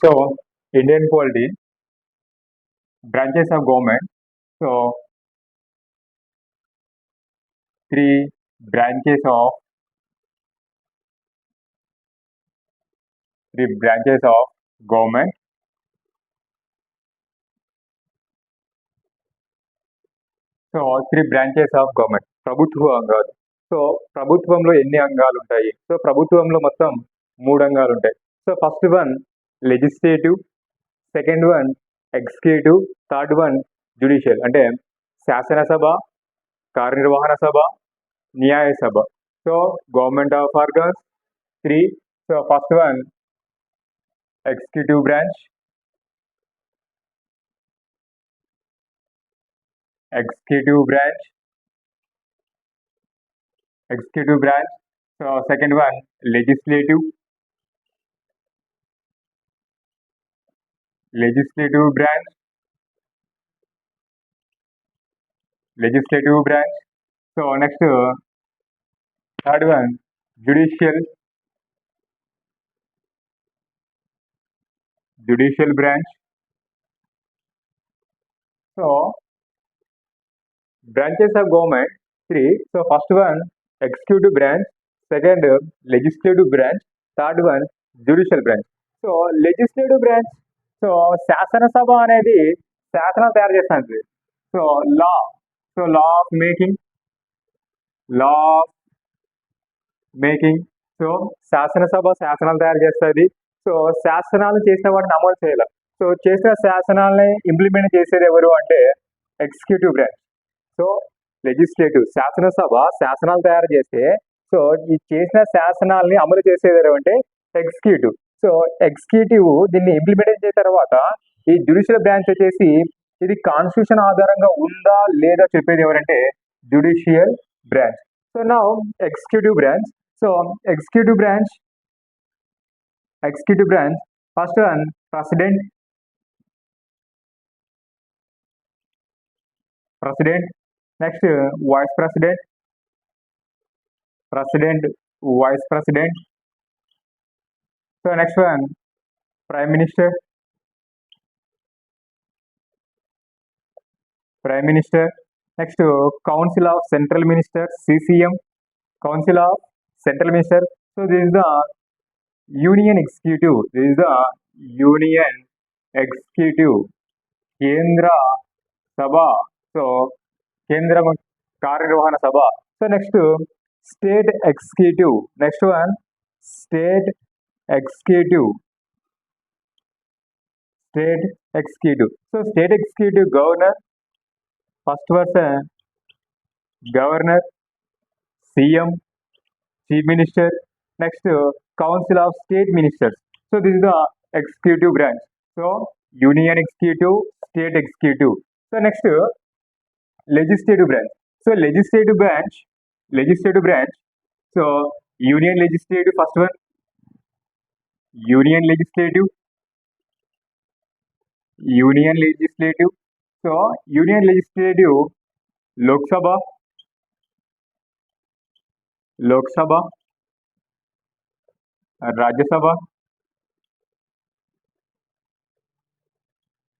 So, Indian polity, branches of government. So, three branches of government. So three branches of government ప్రభుత్వ అంగాలు. So ప్రభుత్వంలో ఎన్ని అంగాలు ఉంటాయి? సో ప్రభుత్వంలో మొత్తం మూడు అంగాలు ఉంటాయి. So first one legislative, second one executive, third one judicial. అంటే శాసనసభ, కార్యనిర్వహణ సభ, న్యాయ సభ. So government of organs three. So first one executive branch, executive branch. So second one legislative branch. So next third one judicial branch. So branches of government three. So first one executive branch, second legislative branch, third one judicial branch. So legislative branch, so శాసనసభ అనేది శాసనం తయారు చేస్తుంది. So law of making. So శాసనసభ శాసనాలు తయారు చేస్తుంది. So శాసనాలు చేసిన వాటిని అమలు చేయాలి. సో చేసిన శాసనాలని ఇంప్లిమెంట్ చేసేది ఎవరు అంటే ఎగ్జిక్యూటివ్ బ్రాంచ్. సో లెజిస్లేటివ్ శాసనసభ శాసనాలు తయారు చేస్తే సో ఈ చేసిన శాసనాలని అమలు చేసేది ఎవరు అంటే ఎగ్జిక్యూటివ్. సో ఎగ్జిక్యూటివ్ దీన్ని ఇంప్లిమెంట్ చేసిన తర్వాత ఈ జ్యుడిషియల్ బ్రాంచ్ వచ్చేసి ఇది కాన్స్టిట్యూషన్ ఆధారంగా ఉందా లేదా చెప్పేది ఎవరంటే జ్యుడిషియల్ బ్రాంచ్. సో నా executive branch. So executive branch first one president, next vice president, vice president. So next one prime minister, next council of central minister, CCM, council of central minister. So this is the union executive, కేంద్ర సభ. సో కేంద్ర కార్యనిర్వహణ సభ. So next state executive, next one state executive. So state executive governor, first person governor, CM, chief minister, next council of state ministers. So this is the executive branch. So union executive, state executive. So next legislative branch. So legislative branch. So union legislative, first one union legislative. So union legislative Lok Sabha, Rajya Sabha.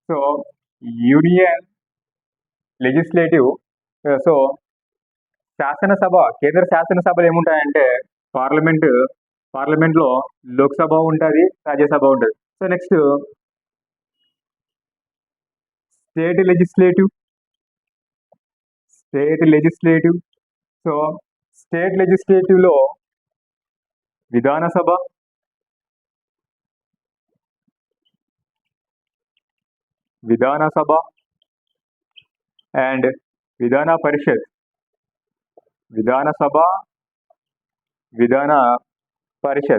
So union legislative. So శాసనసభ, కేంద్ర శాసనసభలు ఏముంటాయంటే పార్లమెంట్లో లోక్సభ ఉంటుంది, రాజ్యసభ ఉంటుంది. So next state legislative. So state లెజిస్లేటివ్లో Vidhan Sabha, and Vidhana Parishad. Vidhana Sabha, Vidhana Parishad.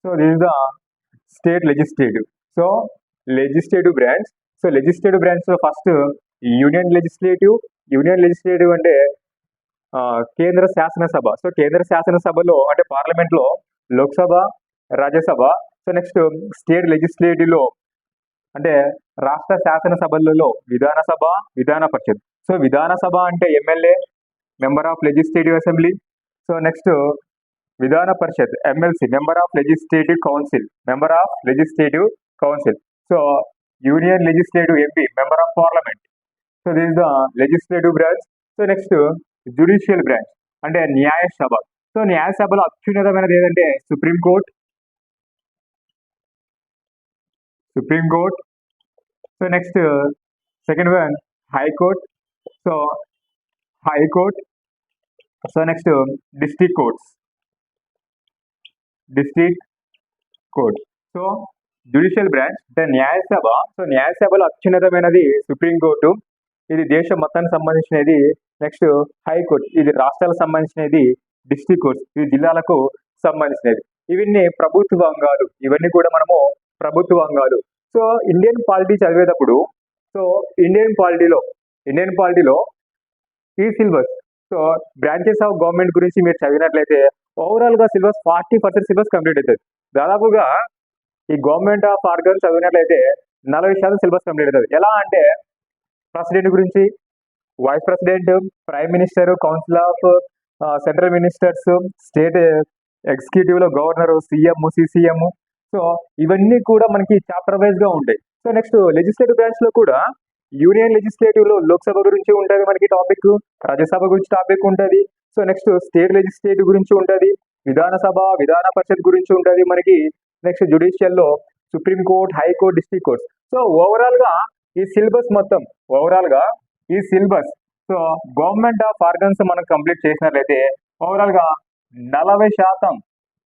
So this is the state legislative. So legislative branch. So legislative branch so first union legislative అంటే కేంద్ర శాసనసభ. సో కేంద్ర శాసనసభలో అంటే పార్లమెంట్లో Lok Sabha, Rajya Sabha. So next state లెజిస్లేటివ్లో అంటే రాష్ట్ర శాసనసభలలో విధానసభ, విధాన పరిషత్. సో విధానసభ అంటే MLA, member of legislative assembly. So next Vidhan Parishad MLC member of legislative council, member of legislative council. So union legislative MP, member of parliament. So this the legislative branch. So next judicial branch అంటే న్యాయసభ. So న్యాయసభలో అత్యున్నతమైనది ఏదంటే supreme court. Supreme court. So next second one high court. So high court. So next district courts. District court. So judicial branch అంటే న్యాయసభ. So న్యాయసభలో అత్యున్నతమైనది supreme court, ఇది దేశం మొత్తానికి సంబంధించినది. నెక్స్ట్ హైకోర్టు, ఇది రాష్ట్రాలకు సంబంధించినది. డిస్ట్రిక్ట్ కోర్ట్స్, ఇది జిల్లాలకు సంబంధించినది. ఇవన్నీ ప్రభుత్వ అంగాలు, ఇవన్నీ కూడా మనము ప్రభుత్వ అంగాలు. సో ఇండియన్ పాలిటీ చదివేటప్పుడు, సో ఇండియన్ పాలిటీలో ఈ syllabus, so branches of government గురించి మీరు చదివినట్లయితే ఓవరాల్ గా సిలబస్ 40% సిలబస్ కంప్లీట్ అవుతుంది. దాదాపుగా ఈ గవర్నమెంట్ ఆఫ్ ఆర్గన్స్ చదివినట్లయితే 40% సిలబస్ కంప్లీట్ అవుతుంది. ఎలా అంటే ప్రెసిడెంట్ గురించి, vice president, prime minister, council of central ministers, state executive లో గవర్నర్, సీఎం, సిసిఎం. సో ఇవన్నీ కూడా మనకి చాప్టర్ వైజ్ గా ఉంటాయి. సో నెక్స్ట్ లెజిస్లేటివ్ బ్రాంచ్ లో కూడా యూనియన్ లెజిస్లేటివ్ లో లోక్సభ గురించి ఉంటుంది మనకి టాపిక్, రాజ్యసభ గురించి టాపిక్ ఉంటుంది. సో నెక్స్ట్ స్టేట్ లెజిస్లేటివ్ గురించి ఉంటుంది, విధాన పరిషత్ గురించి ఉంటుంది మనకి. నెక్స్ట్ జ్యుడిషియల్ లో supreme court, high court, district court. So overall గా ఈ సిలబస్ మొత్తం, సో గవర్నమెంట్ ఆఫ్ ఆర్గన్స్ మనం కంప్లీట్ చేసినట్లయితే ఓవరాల్ గా 40%,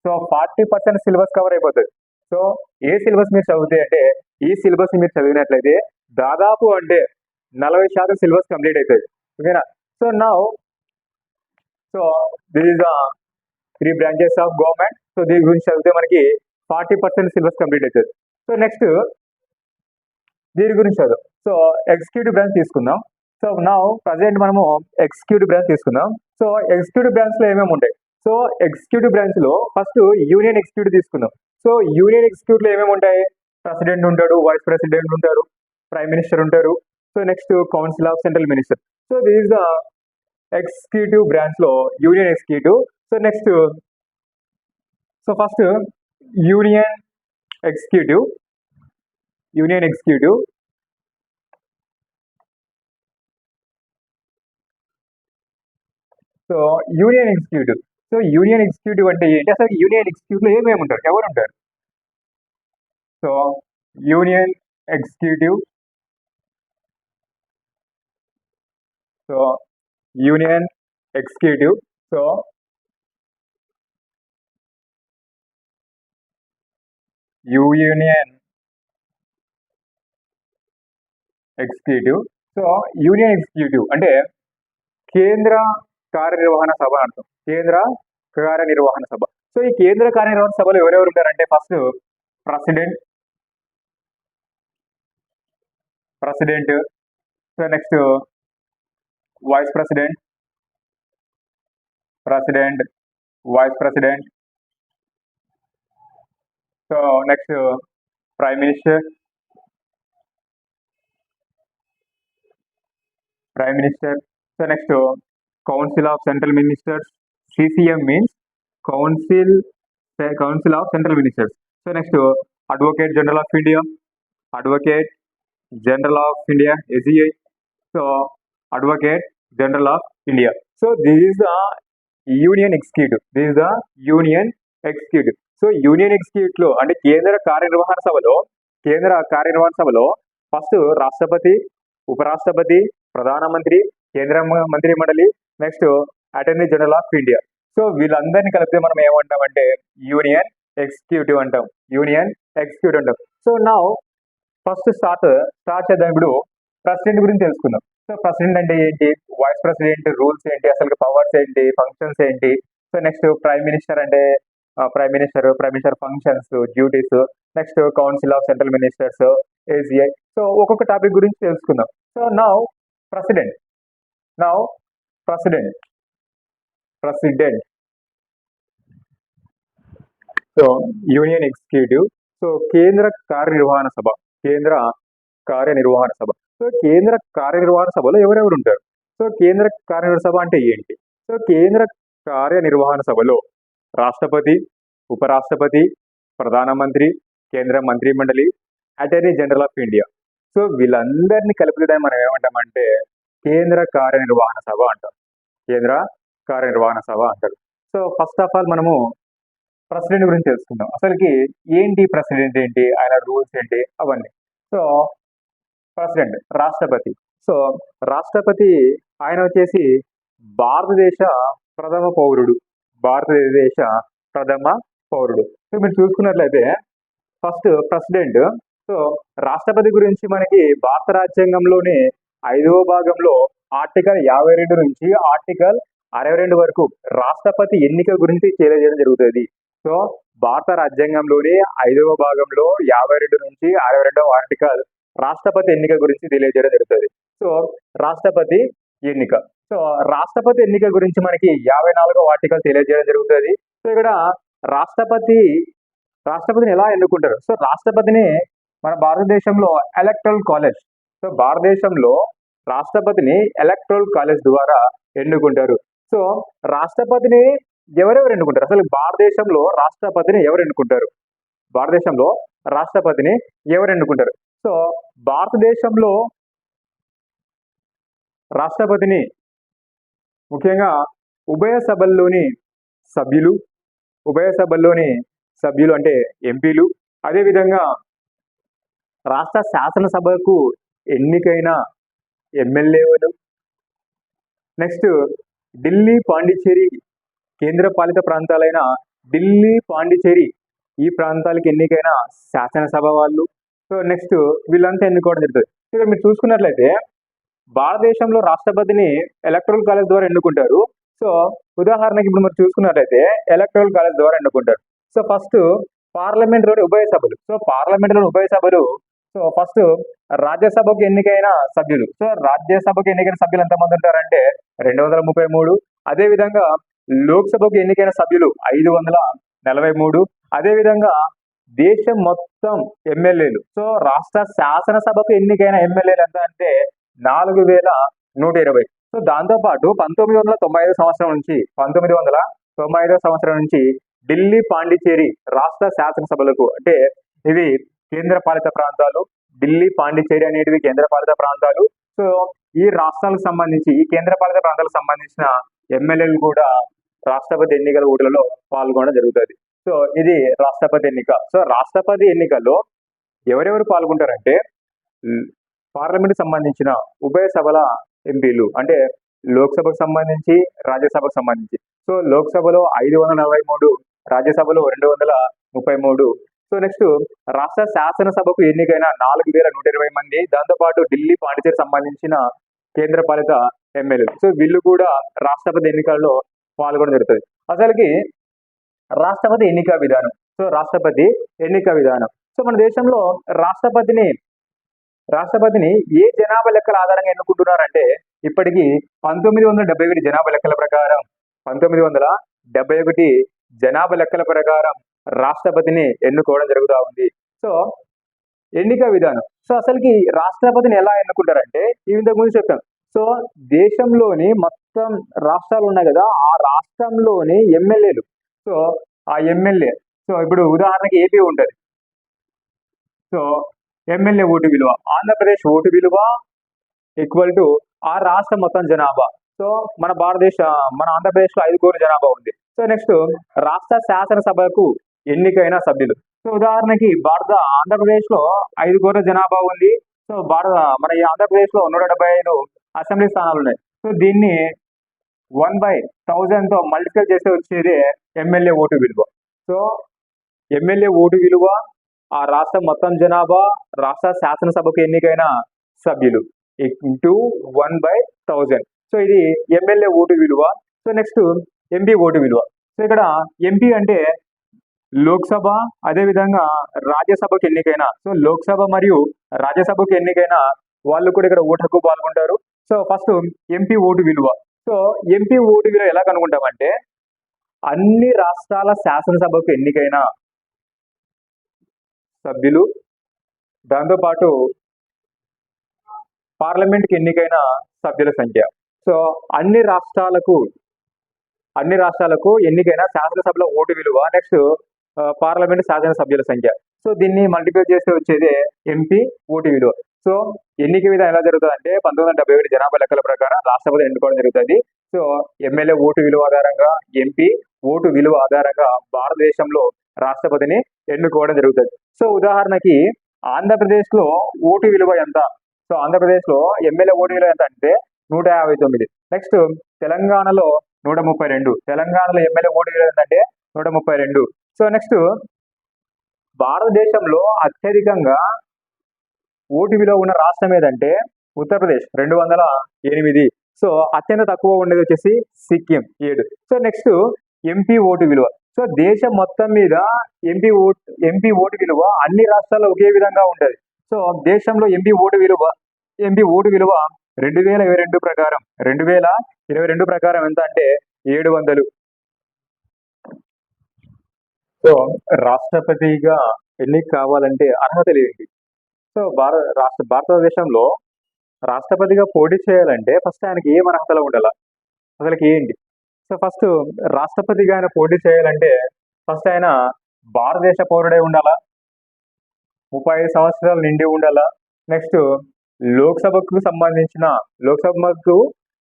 సో 40% సిలబస్ కవర్ అయిపోతుంది. సో ఏ సిలబస్ మీరు చదివితే అంటే ఈ సిలబస్ మీరు చదివినట్లయితే దాదాపు అంటే 40% సిలబస్ కంప్లీట్ అవుతుంది. ఓకేనా? So now so this is the 3 branches of government. So దీని గురించి చదివితే మనకి 40% సిలబస్ కంప్లీట్ అవుతుంది. సో నెక్స్ట్ దీని గురించి చదువు. సో ఎగ్జిక్యూటివ్ బ్రాంచ్ తీసుకుందాం. సో నౌ ప్రజెంట్ మనము ఎగ్జిక్యూటివ్ బ్రాంచ్ తీసుకుందాం. సో ఎగ్జిక్యూటివ్ బ్రాంచ్ లో ఏమేమి ఉంటాయి? సో ఎగ్జిక్యూటివ్ బ్రాంచ్ లో ఫస్ట్ యూనియన్ ఎగ్జిక్యూటివ్ తీసుకుందాం. సో యూనియన్ ఎగ్జిక్యూటివ్ లో ఏమేమి ఉంటాయి? ప్రెసిడెంట్ ఉంటాడు, వైస్ ప్రెసిడెంట్ ఉంటారు, ప్రైమ్ మినిస్టర్ ఉంటారు. So next council of central minister. So this is the executive branch లో union executive. So next so first union executive. So union executive అంటే ఏంటి? అసలు యూనియన్ ఎగ్జిక్యూటివ్ లో ఏమేమి ఉంటారు, ఎవరు ఉంటారు? So union executive. So union executive. So union executive. So union executive అంటే కేంద్ర కార్యనిర్వహణ సభ అర్థం, కేంద్ర కార్యనిర్వహణ సభ. సో ఈ కేంద్ర కార్యనిర్వహణ సభలో ఎవరెవరు ఉంటారంటే first president. So next vice president, vice president. So next prime minister. So next council of central ministers, CCM means council of central ministers. So next advocate general of India, SEI. So advocate general of India. So this is the union executive. So union executive లో అంటే కేంద్ర కార్యనిర్వహణ సభలో first రాష్ట్రపతి, ఉపరాష్ట్రపతి, ప్రధానమంత్రి, కేంద్ర మంత్రి మండలి, next attorney general of India. So వీళ్ళందరినీ కలిపితే మనం ఏమంటామంటే యూనియన్ ఎగ్జిక్యూటివ్ అంటాం. సో నౌ ఫస్ట్ స్టార్ట్ చేద్దాం. ఇప్పుడు ప్రెసిడెంట్ గురించి తెలుసుకుందాం. సో ప్రెసిడెంట్ అంటే ఏంటి, వైస్ ప్రెసిడెంట్ రూల్స్ ఏంటి, అసలు పవర్స్ ఏంటి, ఫంక్షన్స్ ఏంటి. సో నెక్స్ట్ ప్రైమ్ మినిస్టర్ అంటే prime minister functions, duties. Next council of central ministers, ACI. So ఒక్కొక్క టాపిక్ గురించి తెలుసుకుందాం. So now president. So union executive. So కేంద్ర కార్యనిర్వహణ సభ. సో కేంద్ర కార్యనిర్వహణ సభలో ఎవరెవరు ఉంటారు? సో కేంద్ర కార్యనిర్వహణ సభ అంటే ఏంటి? సో కేంద్ర కార్యనిర్వహణ సభలో రాష్ట్రపతి, ఉపరాష్ట్రపతి, ప్రధానమంత్రి, కేంద్ర మంత్రి మండలి, attorney general of India. So వీళ్ళందరినీ కలిపితే మనం ఏమంటామంటే కేంద్ర కార్యనిర్వహణ సభ అంటాం. కేంద్ర కార్యనిర్వహణ సభ అంటారు. సో ఫస్ట్ ఆఫ్ ఆల్ మనము ప్రెసిడెంట్ గురించి తెలుసుకుందాం. అసలుకి ఏంటి ప్రెసిడెంట్ ఏంటి, ఆయన రూల్స్ ఏంటి అవన్నీ. సో ప్రెసిడెంట్ రాష్ట్రపతి. సో రాష్ట్రపతి ఆయన వచ్చేసి భారతదేశ ప్రథమ పౌరుడు. భారతదేశ ప్రథమ పౌరుడు. సో మీరు చూసుకున్నట్లయితే ఫస్ట్ ప్రెసిడెంట్. సో రాష్ట్రపతి గురించి మనకి భారత రాజ్యాంగంలోని 5వ భాగంలో ఆర్టికల్ 52 నుంచి ఆర్టికల్ 62 వరకు రాష్ట్రపతి ఎన్నిక గురించి తెలియజేయడం జరుగుతుంది. సో భారత రాజ్యాంగంలోని 5వ భాగంలో 52 నుంచి 62వ ఆర్టికల్ రాష్ట్రపతి ఎన్నిక గురించి తెలియజేయడం జరుగుతుంది. సో రాష్ట్రపతి ఎన్నిక. సో రాష్ట్రపతి ఎన్నిక గురించి మనకి 54వ ఆర్టికల్ తెలియజేయడం జరుగుతుంది. సో ఇక్కడ రాష్ట్రపతిని ఎలా ఎన్నుకుంటారు? సో రాష్ట్రపతిని మన భారతదేశంలో ఎలక్టరల్ కాలేజ్. సో భారతదేశంలో రాష్ట్రపతిని ఎలక్టరల్ కాలేజ్ ద్వారా ఎన్నుకుంటారు. సో రాష్ట్రపతిని ఎవరెవరు ఎన్నుకుంటారు? అసలు భారతదేశంలో రాష్ట్రపతిని ఎవరు ఎన్నుకుంటారు? భారతదేశంలో రాష్ట్రపతిని ఎవరు ఎన్నుకుంటారు? సో భారతదేశంలో రాష్ట్రపతిని ముఖ్యంగా ఉభయ సభల్లోని సభ్యులు అంటే ఎంపీలు, అదేవిధంగా రాష్ట్ర శాసనసభకు ఎన్నికైన ఎమ్మెల్యేలు, నెక్స్ట్ ఢిల్లీ, పాండిచ్చేరి కేంద్ర పాలిత ప్రాంతాలైన ఢిల్లీ, పాండిచ్చేరి ఈ ప్రాంతాలకు ఎన్నికైన శాసనసభ వాళ్ళు. సో నెక్స్ట్ వీళ్ళంతా ఎన్నుకోవడం జరుగుతుంది. ఇక్కడ మీరు చూసుకున్నట్లయితే భారతదేశంలో రాష్ట్రపతిని ఎలక్టరల్ కాలేజ్ ద్వారా ఎన్నుకుంటారు. సో ఉదాహరణకి ఇప్పుడు మీరు చూసుకున్నట్లయితే ఎలక్టరల్ కాలేజ్ ద్వారా ఎన్నుకుంటారు. సో ఫస్ట్ పార్లమెంట్లోని ఉభయ సభలు. సో పార్లమెంట్లోని ఉభయ సభలు. సో ఫస్ట్ రాజ్యసభకు ఎన్నికైన సభ్యులు. సో రాజ్యసభకు ఎన్నికైన సభ్యులు ఎంతమంది ఉంటారంటే 233. అదేవిధంగా లోక్సభకు ఎన్నికైన సభ్యులు 543. అదేవిధంగా దేశం మొత్తం ఎమ్మెల్యేలు. సో రాష్ట్ర శాసనసభకు ఎన్నికైన ఎమ్మెల్యేలు ఎంత అంటే 4120. సో దాంతోపాటు 1995 సంవత్సరం నుంచి ఢిల్లీ, పాండిచ్చేరి రాష్ట్ర శాసనసభలకు, అంటే ఇవి కేంద్ర పాలిత ప్రాంతాలు. ఢిల్లీ, పాండిచ్చేరి అనేటివి కేంద్ర పాలిత ప్రాంతాలు. సో ఈ రాష్ట్రాలకు సంబంధించి, ఈ కేంద్ర పాలిత ప్రాంతాలకు సంబంధించిన ఎమ్మెల్యేలు కూడా రాష్ట్రపతి ఎన్నికల ఓట్లలో పాల్గొనడం జరుగుతుంది. సో ఇది రాష్ట్రపతి ఎన్నిక. సో రాష్ట్రపతి ఎన్నికల్లో ఎవరెవరు పాల్గొంటారంటే పార్లమెంట్ సంబంధించిన ఉభయ సభల ఎంపీలు, అంటే లోక్సభకు సంబంధించి, రాజ్యసభకు సంబంధించి. సో లోక్సభలో 543, రాజ్యసభలో 233. సో నెక్స్ట్ రాష్ట్ర శాసనసభకు ఎన్నికైన 4120 మంది. దాంతోపాటు ఢిల్లీ, పాండిచేరి సంబంధించిన కేంద్ర పాలిత ఎమ్మెల్యేలు. సో వీళ్ళు కూడా రాష్ట్రపతి ఎన్నికల్లో పాల్గొనడం జరుగుతుంది. అసలుకి రాష్ట్రపతి ఎన్నిక విధానం. సో రాష్ట్రపతి ఎన్నిక విధానం. సో మన దేశంలో రాష్ట్రపతిని ఏ జనాభా లెక్కల ఆధారంగా ఎన్నుకుంటున్నారంటే ఇప్పటికీ 1971 జనాభా లెక్కల ప్రకారం 1971 జనాభా లెక్కల ప్రకారం రాష్ట్రపతిని ఎన్నుకోవడం జరుగుతూ ఉంది. సో ఎన్నిక విధానం. సో అసలుకి రాష్ట్రపతిని ఎలా ఎన్నుకుంటారంటే ఇంతకు ముందు చెప్పాం. సో దేశంలోని మొత్తం రాష్ట్రాలు ఉన్నాయి కదా, ఆ రాష్ట్రంలోని ఎమ్మెల్యేలు. సో ఆ ఎమ్మెల్యే, సో ఇప్పుడు ఉదాహరణకి ఏపీ ఉంటుంది. సో ఎమ్మెల్యే ఓటు విలువ, ఆంధ్రప్రదేశ్ ఓటు విలువ ఈక్వల్ టు ఆ రాష్ట్రం మొత్తం జనాభా. సో మన ఆంధ్రప్రదేశ్లో 5 కోట్ల జనాభా ఉంది. సో నెక్స్ట్ రాష్ట్ర శాసనసభకు ఎన్నికైన సభ్యులు. సో ఉదాహరణకి ఆంధ్రప్రదేశ్లో 5 కోట్ల జనాభా ఉంది. సో మన ఈ ఆంధ్రప్రదేశ్లో 175 అసెంబ్లీ స్థానాలు ఉన్నాయి. సో దీన్ని 1/1000తో మల్టిప్లై చేస్తే వచ్చేది ఎమ్మెల్యే ఓటు విలువ. సో ఎమ్మెల్యే ఓటు విలువ, ఆ రాష్ట్రం మొత్తం జనాభా, రాష్ట్ర శాసనసభకు ఎన్నికైన సభ్యులు ఇంటూ 1/1000. సో ఇది ఎమ్మెల్యే ఓటు విలువ. సో నెక్స్ట్ ఎంపీ ఓటు విలువ. సో ఇక్కడ ఎంపీ అంటే లోక్సభ, అదేవిధంగా రాజ్యసభకు ఎన్నికైన. సో లోక్సభ మరియు రాజ్యసభకు ఎన్నికైన వాళ్ళు కూడా ఇక్కడ ఓటు హక్కు పాల్గొంటారు. సో ఫస్ట్ ఎంపీ ఓటు విలువ. సో ఎంపీ ఓటు విలువ ఎలా కనుక్కుంటామంటే అన్ని రాష్ట్రాల శాసనసభకు ఎన్నికైన సభ్యులు, దాంతోపాటు పార్లమెంట్కి ఎన్నికైన సభ్యుల సంఖ్య. సో అన్ని రాష్ట్రాలకు అన్ని రాష్ట్రాలకు ఎన్నికైన శాసనసభల ఓటు విలువ, నెక్స్ట్ పార్లమెంట్ శాసనసభ్యుల సంఖ్య. సో దీన్ని మల్టిప్లై చేస్తే వచ్చేది ఎంపీ ఓటు విలువ. సో ఎన్నిక విధానం ఎలా జరుగుతుంది అంటే 1971 జనాభా లెక్కల ప్రకారం రాష్ట్రపతిని ఎన్నుకోవడం జరుగుతుంది. సో ఎమ్మెల్యే ఓటు విలువ ఆధారంగా, ఎంపీ ఓటు విలువ ఆధారంగా భారతదేశంలో రాష్ట్రపతిని ఎన్నుకోవడం జరుగుతుంది. సో ఉదాహరణకి ఆంధ్రప్రదేశ్ లో ఓటు విలువ ఎంత? సో ఆంధ్రప్రదేశ్ లో ఎమ్మెల్యే ఓటు విలువ ఎంత అంటే 159. నెక్స్ట్ తెలంగాణలో 132. తెలంగాణలో ఎమ్మెల్యే ఓటు విలువ ఏంటంటే 132. సో నెక్స్ట్ భారతదేశంలో అత్యధికంగా ఓటు విలువ ఉన్న రాష్ట్రం ఏదంటే ఉత్తరప్రదేశ్ 208. సో అత్యంత తక్కువ ఉండేది వచ్చేసి Sikkim 7. So next MP vote విలువ. సో దేశం మొత్తం మీద ఎంపీ ఓటు విలువ అన్ని రాష్ట్రాల్లో ఒకే విధంగా ఉంటుంది. సో దేశంలో ఎంపీ ఓటు విలువ 2022 ప్రకారం 2022 ప్రకారం ఎంత అంటే 700. సో రాష్ట్రపతిగా ఎన్నిక కావాలంటే అర్హతలు ఏంటి? సో భారతదేశంలో రాష్ట్రపతిగా పోటీ చేయాలంటే ఫస్ట్ ఆయనకి ఏం అర్హతలు ఉండాలి, అసలుకి ఏంటి? సో ఫస్ట్ రాష్ట్రపతిగా ఆయన పోటీ చేయాలంటే ఫస్ట్ ఆయన భారతదేశ పౌరుడై ఉండాలా, 35 సంవత్సరాలు నిండి ఉండాలా, నెక్స్ట్ లోక్సభకు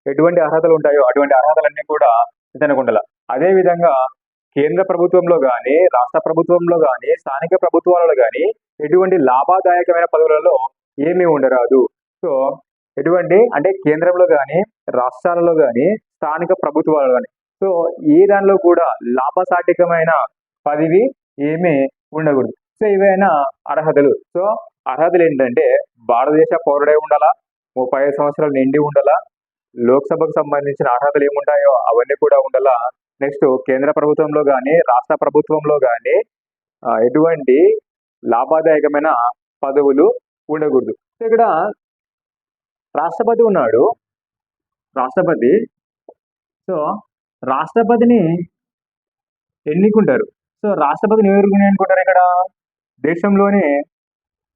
ఎటువంటి అర్హతలు ఉంటాయో అటువంటి అర్హతలన్నీ కూడా ఇతనికి ఉండాలి. అదేవిధంగా కేంద్ర ప్రభుత్వంలో కానీ, రాష్ట్ర ప్రభుత్వంలో కానీ, స్థానిక ప్రభుత్వాలలో కానీ ఎటువంటి లాభదాయకమైన పదవులలో ఏమీ ఉండరాదు. సో ఎటువంటి అంటే కేంద్రంలో కానీ, రాష్ట్రాలలో కానీ, స్థానిక ప్రభుత్వాలలో కానీ సో ఏ దానిలో కూడా లాభసాటికమైన పదవి ఏమీ ఉండకూడదు. సో ఇవైనా అర్హతలు. సో అర్హతలు ఏంటంటే భారతదేశ పౌరుడై ఉండాలా, 35 సంవత్సరాలు నిండి ఉండాలా, లోక్సభకు సంబంధించిన అర్హతలు ఏముంటాయో అవన్నీ కూడా ఉండాలా. నెక్స్ట్ కేంద్ర ప్రభుత్వంలో కానీ, రాష్ట్ర ప్రభుత్వంలో కానీ ఎటువంటి లాభదాయకమైన పదవులు ఉండకూడదు. సో ఇక్కడ రాష్ట్రపతి ఉన్నాడు. సో రాష్ట్రపతిని ఎన్నుకుంటారు. సో రాష్ట్రపతిని ఎవరు ఎన్నుకుంటారు? ఇక్కడ దేశంలోనే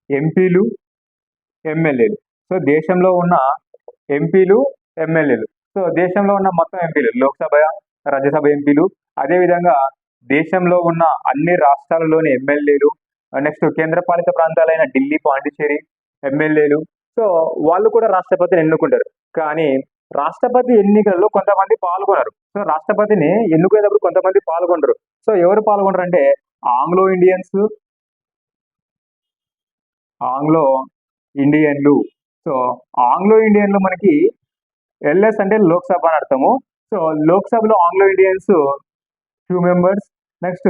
ఎంపీలు, ఎమ్మెల్యేలు. సో దేశంలో ఉన్న ఎంపీలు, ఎమ్మెల్యేలు. సో దేశంలో ఉన్న మొత్తం ఎంపీలు, లోక్సభ, రాజ్యసభ ఎంపీలు, అదేవిధంగా దేశంలో ఉన్న అన్ని రాష్ట్రాలలోని ఎమ్మెల్యేలు, నెక్స్ట్ కేంద్రపాలిత ప్రాంతాలైన ఢిల్లీ, పాండిచేరి ఎమ్మెల్యేలు. సో వాళ్ళు కూడా రాష్ట్రపతిని ఎన్నుకుంటారు. కానీ రాష్ట్రపతి ఎన్నికల్లో కొంతమంది పాల్గొనరు. సో రాష్ట్రపతిని ఎన్నుకునేటప్పుడు కొంతమంది పాల్గొనరు. సో ఎవరు పాల్గొనరు అంటే ఆంగ్లో ఇండియన్లు. సో ఆంగ్లో ఇండియన్లు మనకి ఎల్ఎస్ అంటే లోక్సభ అని అర్థము. సో లోక్సభలో ఆంగ్లో ఇండియన్స్ 2 మెంబర్స్, నెక్స్ట్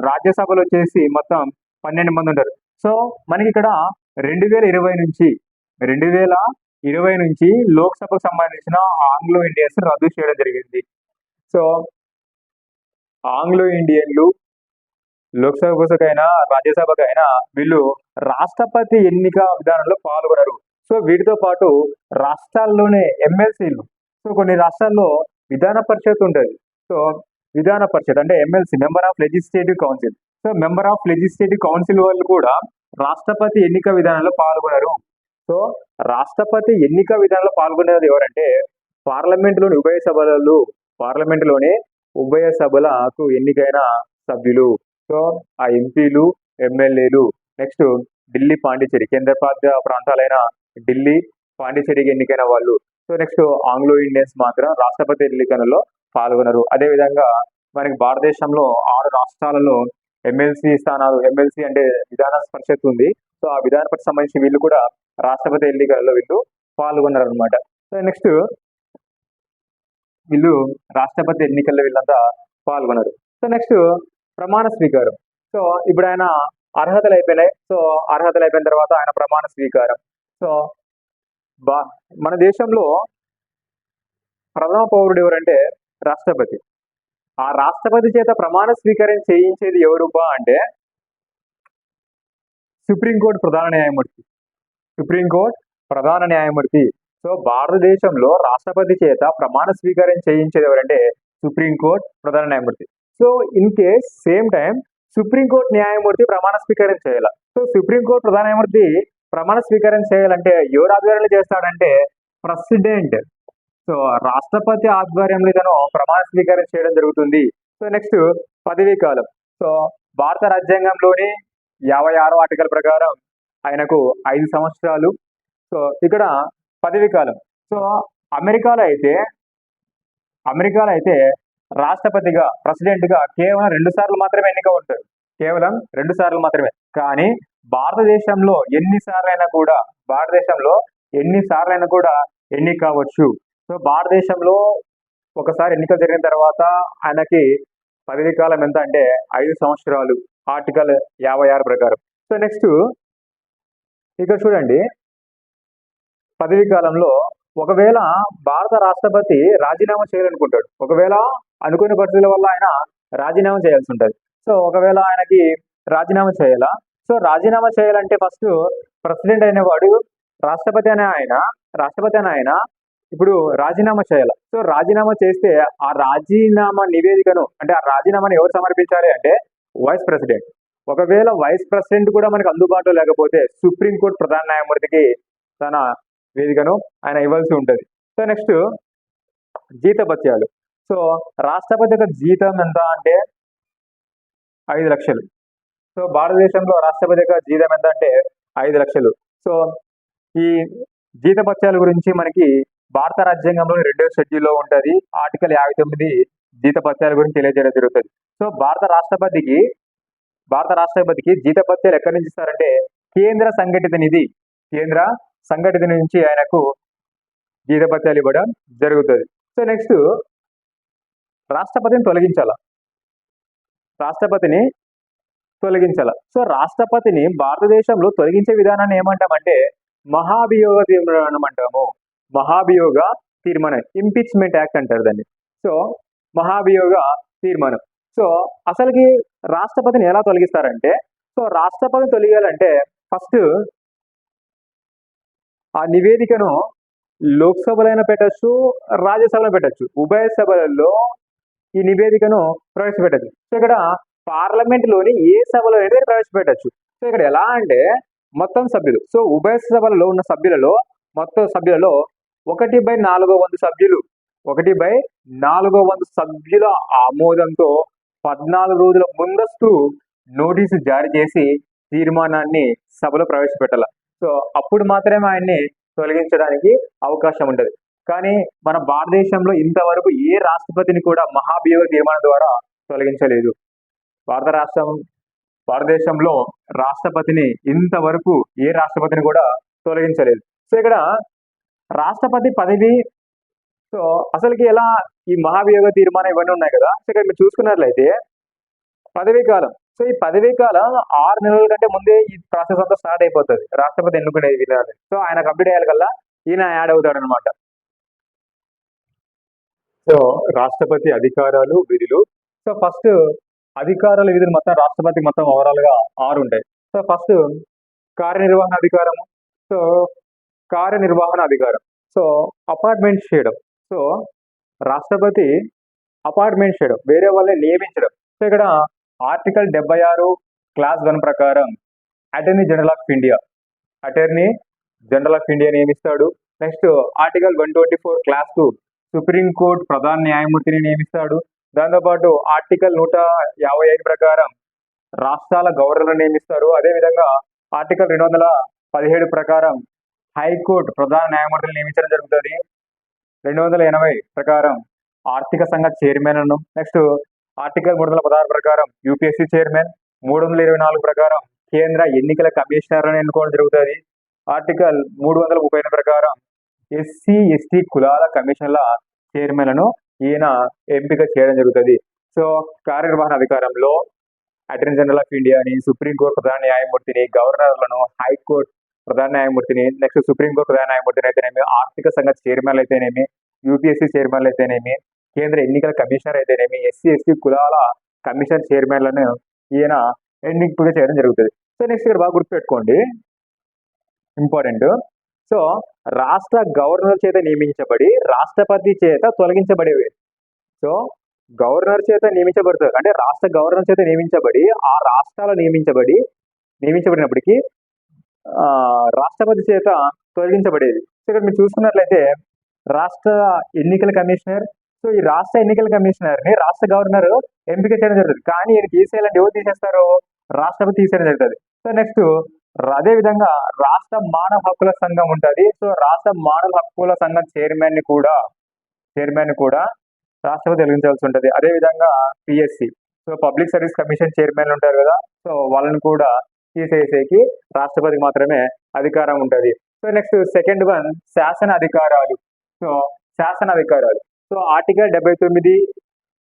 రాజ్యసభలో వచ్చేసి మొత్తం 12 మంది ఉంటారు. సో మనకి ఇక్కడ 2020 నుంచి లోక్సభకు సంబంధించిన ఆంగ్లో ఇండియన్స్ రద్దు చేయడం జరిగింది. సో ఆంగ్లో ఇండియన్లు లోక్సభకైనా, రాజ్యసభకైనా వీళ్ళు రాష్ట్రపతి ఎన్నిక విధానంలో పాల్గొనరు. సో వీటితో పాటు రాష్ట్రాల్లోనే ఎమ్మెల్సీలు. సో కొన్ని రాష్ట్రాల్లో విధాన పరిషత్ ఉంటుంది. సో విధాన పరిషత్ అంటే MLC, member of legislative council. So member of legislative council వాళ్ళు కూడా రాష్ట్రపతి ఎన్నిక విధానంలో పాల్గొనరు. సో రాష్ట్రపతి ఎన్నిక విధానంలో పాల్గొనేది ఎవరంటే పార్లమెంటులోని ఉభయ సభలకు ఎన్నికైన సభ్యులు. సో ఆ ఎంపీలు, ఎమ్మెల్యేలు. నెక్స్ట్ ఢిల్లీ, పాండిచేరి, కేంద్రపాలిత ప్రాంతాలైన ఢిల్లీ, పాండిచేరికి ఎన్నికైన వాళ్ళు. సో నెక్స్ట్ ఆంగ్లో ఇండియన్స్ మాత్రం రాష్ట్రపతి ఎన్నికలలో పాల్గొనరు. అదేవిధంగా మనకి భారతదేశంలో 6 రాష్ట్రాలలో ఎమ్మెల్సీ అంటే విధాన పరిషత్ ఉంది. సో ఆ విధాన పరిషత్ సంబంధించి వీళ్ళు కూడా రాష్ట్రపతి ఎన్నికలలో వీళ్ళు పాల్గొన్నారు అనమాట. సో నెక్స్ట్ వీళ్ళు రాష్ట్రపతి ఎన్నికల్లో వీళ్ళంతా పాల్గొన్నారు. సో నెక్స్ట్ ప్రమాణ స్వీకారం. సో ఇప్పుడు ఆయన అర్హతలు అయిపోయినాయి. సో అర్హతలు అయిపోయిన తర్వాత ఆయన ప్రమాణ స్వీకారం. సో మన దేశంలో ప్రథమ పౌరుడు ఎవరంటే రాష్ట్రపతి. ఆ రాష్ట్రపతి చేత ప్రమాణ స్వీకారం చేయించేది ఎవరుబ్బా అంటే సుప్రీంకోర్టు ప్రధాన న్యాయమూర్తి. సో భారతదేశంలో రాష్ట్రపతి చేత ప్రమాణ స్వీకారం చేయించేది ఎవరంటే సుప్రీంకోర్టు ప్రధాన న్యాయమూర్తి. So in case same time supreme court న్యాయమూర్తి ప్రమాణ స్వీకారం చేయాలి. సో సుప్రీంకోర్టు ప్రధాన న్యాయమూర్తి ప్రమాణ స్వీకారం చేయాలంటే ఎవరు ఆధ్వర్యంలో చేస్తాడంటే ప్రెసిడెంట్. సో రాష్ట్రపతి ఆధ్వర్యంలో ఇతను ప్రమాణ స్వీకారం చేయడం జరుగుతుంది. సో నెక్స్ట్ పదవీ కాలం. సో భారత రాజ్యాంగంలోని 56వ ఆర్టికల్ ప్రకారం ఆయనకు 5 సంవత్సరాలు. సో ఇక్కడ పదవీ కాలం. సో అమెరికాలో అయితే రాష్ట్రపతిగా ప్రెసిడెంట్గా కేవలం 2 సార్లు మాత్రమే ఎన్నిక ఉంటారు. కేవలం 2 సార్లు మాత్రమే. కానీ భారతదేశంలో ఎన్ని సార్లైనా కూడా ఎన్నిక కావచ్చు. సో భారతదేశంలో ఒకసారి ఎన్నికలు జరిగిన తర్వాత ఆయనకి పదవీ కాలం ఎంత అంటే 5 సంవత్సరాలు, ఆర్టికల్ 56 ప్రకారం. సో నెక్స్ట్ ఇక్కడ చూడండి, పదవీ కాలంలో ఒకవేళ భారత రాష్ట్రపతి రాజీనామా చేయాలనుకుంటాడు. ఒకవేళ అనుకోని పరిస్థితుల వల్ల ఆయన రాజీనామా చేయాల్సి ఉంటుంది. సో ఒకవేళ ఆయనకి రాజీనామా చేయాలా? సో రాజీనామా చేయాలంటే ఫస్ట్ ప్రెసిడెంట్ అనేవాడు రాష్ట్రపతి అనే ఆయన ఇప్పుడు రాజీనామా చేయాలి. సో రాజీనామా చేస్తే ఆ రాజీనామా నివేదికను, అంటే ఆ రాజీనామాను ఎవరు సమర్పించాలి అంటే వైస్ ప్రెసిడెంట్. ఒకవేళ వైస్ ప్రెసిడెంట్ కూడా మనకు అందుబాటులో లేకపోతే సుప్రీంకోర్టు ప్రధాన న్యాయమూర్తికి తన వేదికను ఆయన ఇవ్వాల్సి ఉంటుంది. సో నెక్స్ట్ జీతభత్యాలు. సో రాష్ట్రపతి యొక్క జీతం ఎంత అంటే 5 లక్షలు. సో భారతదేశంలో రాష్ట్రపతి యొక్క జీతం ఎంత అంటే 5 లక్షలు. సో ఈ జీతభత్యాల గురించి మనకి భారత రాజ్యాంగంలో 2వ షెడ్యూల్లో ఉంటుంది. ఆర్టికల్ 59 జీతభత్యాల గురించి తెలియజేయడం జరుగుతుంది. సో భారత రాష్ట్రపతికి జీతభత్యాలు ఎక్కడి నుంచి ఇస్తారంటే కేంద్ర సంఘటిత నుంచి ఆయనకు జీతభత్యాలు ఇవ్వడం జరుగుతుంది. సో నెక్స్ట్ రాష్ట్రపతిని తొలగించాల. సో రాష్ట్రపతిని భారతదేశంలో తొలగించే విధానాన్ని ఏమంటామంటే మహాభియోగ తీర్మానం అంటాము. మహాభియోగ తీర్మానం, ఇంపీచ్మెంట్ యాక్ట్ అంటారు దాన్ని. సో మహాభియోగ తీర్మానం. సో అసలుకి రాష్ట్రపతిని ఎలా తొలగిస్తారంటే, సో రాష్ట్రపతిని తొలగాలంటే ఫస్ట్ ఆ నివేదికను లోక్సభలో పెట్టచ్చు, రాజ్యసభలో పెట్టచ్చు. ఉభయ సభలలో ఈ నివేదికను ప్రవేశపెట్టచ్చు. సో ఇక్కడ పార్లమెంట్లోని ఏ సభలో అయితే ప్రవేశపెట్టచ్చు. సో ఇక్కడ ఎలా అంటే మొత్తం సభ్యులు, సో ఉభయ సభలలో ఉన్న సభ్యులలో మొత్తం సభ్యులలో 1/400 సభ్యుల ఆమోదంతో 14 రోజుల ముందస్తు నోటీసు జారీ చేసి తీర్మానాన్ని సభలో ప్రవేశపెట్టాలి. సో అప్పుడు మాత్రమే ఆయన్ని తొలగించడానికి అవకాశం ఉంటుంది. కానీ మన భారతదేశంలో ఇంతవరకు ఏ రాష్ట్రపతిని కూడా మహాభియోగ తీర్మానం ద్వారా తొలగించలేదు. భారతదేశంలో రాష్ట్రపతిని ఇంతవరకు ఏ రాష్ట్రపతిని కూడా తొలగించలేదు. సో ఇక్కడ రాష్ట్రపతి పదవి, సో అసలుకి ఎలా ఈ మహాభియోగ తీర్మానం ఇవన్నీ ఉన్నాయి కదా. సో ఇక్కడ మీరు చూసుకున్నట్లయితే పదవీ కాలం. సో ఈ పదవీ కాలం 6 నెలల కంటే ముందే ఈ ప్రాసెస్ అంతా స్టార్ట్ అయిపోతుంది. రాష్ట్రపతి ఎన్నుకునే విధానం. సో ఆయన కంప్లీట్ అయ్యాలి కల్లా ఈయన యాడ్ అవుతాడు అనమాట. సో రాష్ట్రపతి అధికారాలు, విధులు. సో ఫస్ట్ అధికారాల విధులు మొత్తం రాష్ట్రపతికి మొత్తం ఓవరాల్ గా 6 ఉంటాయి. సో ఫస్ట్ కార్యనిర్వహణ అధికారము. సో కార్యనిర్వహణ అధికారం. సో అపాయింట్మెంట్ చేయడం. సో రాష్ట్రపతి అపాయింట్మెంట్ చేయడం, వేరే వాళ్ళని నియమించడం. సో ఇక్కడ ఆర్టికల్ 76 క్లాస్ 1 ప్రకారం అటార్నీ జనరల్ ఆఫ్ ఇండియా నియమిస్తాడు. నెక్స్ట్ ఆర్టికల్ 124 క్లాస్ 2 సుప్రీంకోర్టు ప్రధాన న్యాయమూర్తిని నియమిస్తాడు. దాంతోపాటు ఆర్టికల్ 155 ప్రకారం రాష్ట్రాల గవర్నర్లను నియమిస్తారు. అదేవిధంగా ఆర్టికల్ 217 ప్రకారం హైకోర్టు ప్రధాన న్యాయమూర్తిని నియమించడం జరుగుతుంది. 280 ప్రకారం ఆర్థిక సంఘ చైర్మన్లను, నెక్స్ట్ ఆర్టికల్ 316 ప్రకారం యూపీఎస్సీ చైర్మన్, 324 ప్రకారం కేంద్ర ఎన్నికల కమిషనర్లను ఎన్నుకోవడం జరుగుతుంది. ఆర్టికల్ 330 ప్రకారం ఎస్సీ ఎస్టీ కులాల కమిషన్ల చైర్మన్లను ఈయన ఎంపిక చేయడం జరుగుతుంది. సో కార్యనిర్వహణ అధికారంలో అటార్నీ జనరల్ ఆఫ్ ఇండియాని, సుప్రీంకోర్టు ప్రధాన న్యాయమూర్తిని, గవర్నర్లను, హైకోర్టు ప్రధాన న్యాయమూర్తిని, నెక్స్ట్ సుప్రీంకోర్టు ప్రధాన న్యాయమూర్తిని అయితేనేమి, ఆర్థిక సంఘ చైర్మన్లు అయితేనేమి, యూపీఎస్సీ చైర్మన్లు అయితేనేమి, కేంద్ర ఎన్నికల కమిషనర్ అయితేనేమి, ఎస్సీ ఎస్టీ కులాల కమిషన్ చైర్మన్లను ఈయన ఎంపిక చేయడం జరుగుతుంది. సో నెక్స్ట్ ఇక్కడ బాగా గుర్తుపెట్టుకోండి, ఇంపార్టెంట్. సో రాష్ట్ర గవర్నర్ చేత నియమించబడి రాష్ట్రపతి చేత తొలగించబడేవి. సో గవర్నర్ చేత నియమించబడుతుంది అంటే రాష్ట్ర గవర్నర్ చేత నియమించబడి ఆ రాష్ట్రాలు నియమించబడినప్పటికీ రాష్ట్రపతి చేత తొలగించబడేది. సో ఇక్కడ మీరు చూసుకున్నట్లయితే రాష్ట్ర ఎన్నికల కమిషనర్. సో ఈ రాష్ట్ర ఎన్నికల కమిషనర్ ని రాష్ట్ర గవర్నర్ ఎంపిక చేయడం జరుగుతుంది. కానీ ఈయన తీసేయాలంటే ఎవరు తీసేస్తారు? రాష్ట్రపతి తీసేయడం జరుగుతుంది. సో నెక్స్ట్ అదే విధంగా రాష్ట్ర మానవ హక్కుల సంఘం ఉంటది. సో రాష్ట్ర మానవ హక్కుల సంఘం చైర్మన్ ని కూడా రాష్ట్రపతి తొలగించాల్సి ఉంటుంది. అదే విధంగా PSC, so public service commission chairman ఉంటారు కదా, సో వాళ్ళని కూడా తీసేసేకి రాష్ట్రపతికి మాత్రమే అధికారం ఉంటుంది. సో నెక్స్ట్ సెకండ్ వన్ శాసన అధికారాలు. సో శాసన అధికారాలు. సో ఆర్టికల్ 79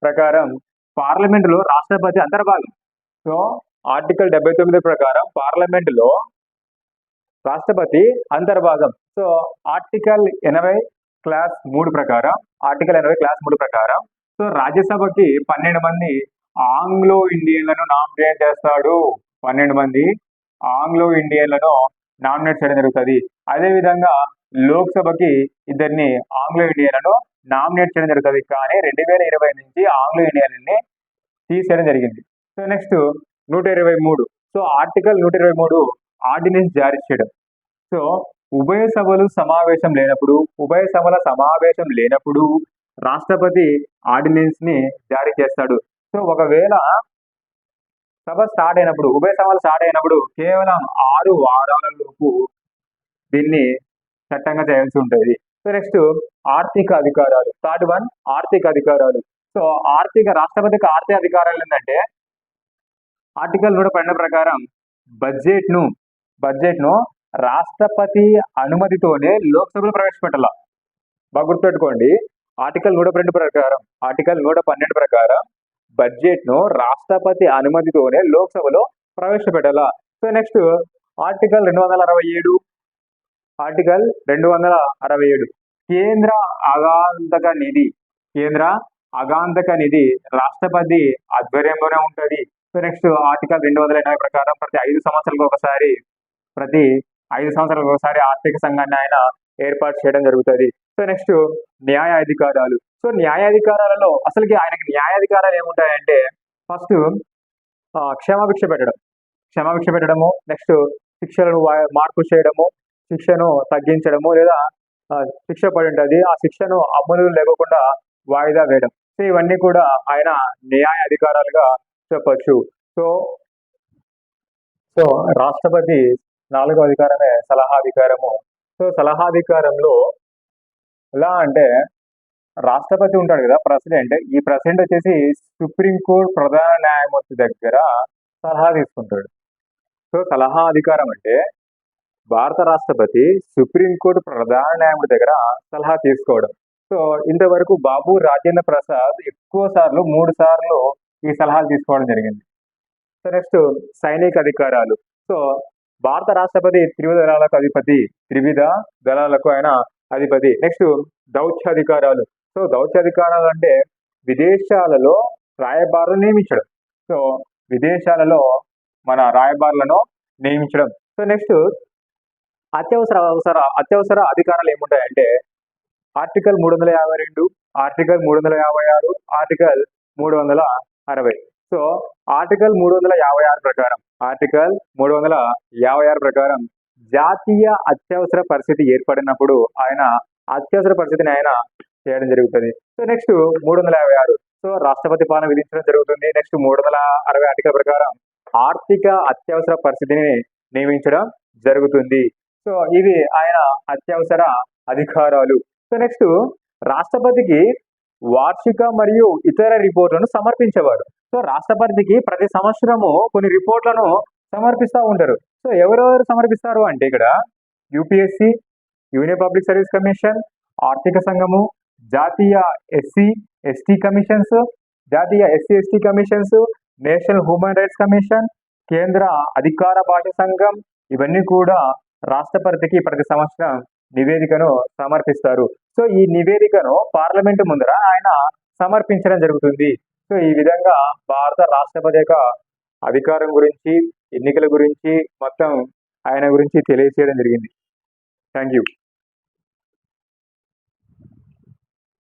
ప్రకారం పార్లమెంటులో రాష్ట్రపతి అంతర్భాగం. సో ఆర్టికల్ 79 ప్రకారం పార్లమెంటులో రాష్ట్రపతి అంతర్భాగం. సో ఆర్టికల్ 80 క్లాస్ 3 ప్రకారం సో రాజ్యసభకి 12 మంది ఆంగ్లో ఇండియన్లను నామినేట్ చేస్తాడు. 12 మంది ఆంగ్లో ఇండియన్లను నామినేట్ చేయడం జరుగుతుంది. అదేవిధంగా లోక్సభకి 2 ఆంగ్లో ఇండియన్లను నామినేట్ చేయడం జరుగుతుంది. కానీ 2020 నుంచి ఆంగ్లో ఇండియన్ని తీసేయడం జరిగింది. So next 123. So article 123 ordinance జారీ చేయడం. సో ఉభయ సభల సమావేశం లేనప్పుడు రాష్ట్రపతి ఆర్డినెన్స్ ని జారీ చేస్తాడు. సో ఒకవేళ ఉభయ సభలు స్టార్ట్ అయినప్పుడు కేవలం 6 వారాల లోపు దీన్ని చట్టంగా చేయాల్సి ఉంటుంది. సో నెక్స్ట్ ఆర్థిక అధికారాలు. థర్డ్ వన్ ఆర్థిక అధికారాలు. సో రాష్ట్రపతికి ఆర్థిక అధికారాలు ఏంటంటే ఆర్టికల్ 112 ప్రకారం బడ్జెట్ ను రాష్ట్రపతి అనుమతితోనే లోక్సభలో ప్రవేశపెట్టాల. బాగా గుర్తుపెట్టుకోండి. ఆర్టికల్ 112 ప్రకారం బడ్జెట్ ను రాష్ట్రపతి అనుమతితోనే లోక్సభలో ప్రవేశపెట్టాల. సో నెక్స్ట్ ఆర్టికల్ 267 కేంద్ర అగాంతక నిధి రాష్ట్రపతి ఆధ్వర్యంలోనే ఉంటది. సో నెక్స్ట్ ఆర్టికల్ 280 ప్రకారం ప్రతి 5 సంవత్సరాలకు ఒకసారి ఆర్థిక సంఘాన్ని ఆయన ఏర్పాటు చేయడం జరుగుతుంది. సో నెక్స్ట్ న్యాయాధికారాలు. సో న్యాయాధికారాలలో అసలుకి ఆయనకి న్యాయాధికారాలు ఏముంటాయంటే ఫస్ట్ క్షమాభిక్ష పెట్టడము, నెక్స్ట్ శిక్షలను మార్పు చేయడము, శిక్షను తగ్గించడము, లేదా శిక్ష పడి ఉంటుంది ఆ శిక్షను అమలు లేకుండా వాయిదా వేయడం. సో ఇవన్నీ కూడా ఆయన న్యాయ అధికారాలుగా చెప్పచ్చు. సో రాష్ట్రపతి 4వ అధికారమే సలహాధికారము. సో సలహాధికారంలో ఎలా అంటే రాష్ట్రపతి ఉంటాడు కదా ప్రెసిడెంట్, ఈ ప్రెసిడెంట్ వచ్చేసి సుప్రీంకోర్టు ప్రధాన న్యాయమూర్తి దగ్గర సలహా తీసుకుంటాడు. సో సలహా అధికారం అంటే భారత రాష్ట్రపతి సుప్రీంకోర్టు ప్రధాన న్యాయమూర్తి దగ్గర సలహా తీసుకోవడం. సో ఇంతవరకు బాబు రాజేంద్ర ప్రసాద్ ఎక్కువ సార్లు 3 సార్లు ఈ సలహాలు తీసుకోవడం జరిగింది. సో నెక్స్ట్ సైనిక అధికారాలు. సో భారత రాష్ట్రపతి త్రివిధ దళాలకు ఆయన అధిపతి. నెక్స్ట్ దౌత్యాధికారాలు. సో దౌత్యాధికారాలు అంటే విదేశాలలో రాయబారులను నియమించడం. సో విదేశాలలో మన రాయబారులను నియమించడం. సో నెక్స్ట్ అత్యవసర అధికారాలు ఏముంటాయంటే article 352, article 356, article 360. So article 356 ప్రకారం జాతీయ అత్యవసర పరిస్థితి ఏర్పడినప్పుడు అత్యవసర పరిస్థితిని ఆయన చేయడం జరుగుతుంది. సో నెక్స్ట్ 356 సో రాష్ట్రపతి పాలన విధించడం జరుగుతుంది. నెక్స్ట్ 360 ఆర్టికల్ ప్రకారం ఆర్థిక అత్యవసర పరిస్థితిని నియమించడం జరుగుతుంది. సో ఇవి ఆయన అత్యవసర అధికారాలు. సో నెక్స్ట్ రాష్ట్రపతికి వార్షిక మరియు ఇతర రిపోర్ట్లను సమర్పించేవారు. సో రాష్ట్రపతికి ప్రతి సంవత్సరము కొన్ని రిపోర్ట్లను సమర్పిస్తూ ఉంటారు. సో ఎవరెవరు సమర్పిస్తారు అంటే ఇక్కడ UPSC, union public service commission, ఆర్థిక సంఘము, జాతీయ SC ST commissions, national human rights commission, కేంద్ర అధికార భాష సంఘం, ఇవన్నీ కూడా రాష్ట్రపతికి ప్రతి సంవత్సరం నివేదికను సమర్పిస్తారు. సో ఈ నివేదికను పార్లమెంటు ముందర ఆయన సమర్పించడం జరుగుతుంది. సో ఈ విధంగా భారత రాష్ట్రపతి యొక్క అధికారం గురించి, ఎన్నికల గురించి మొత్తం ఆయన గురించి తెలియజేయడం జరిగింది. Thank you.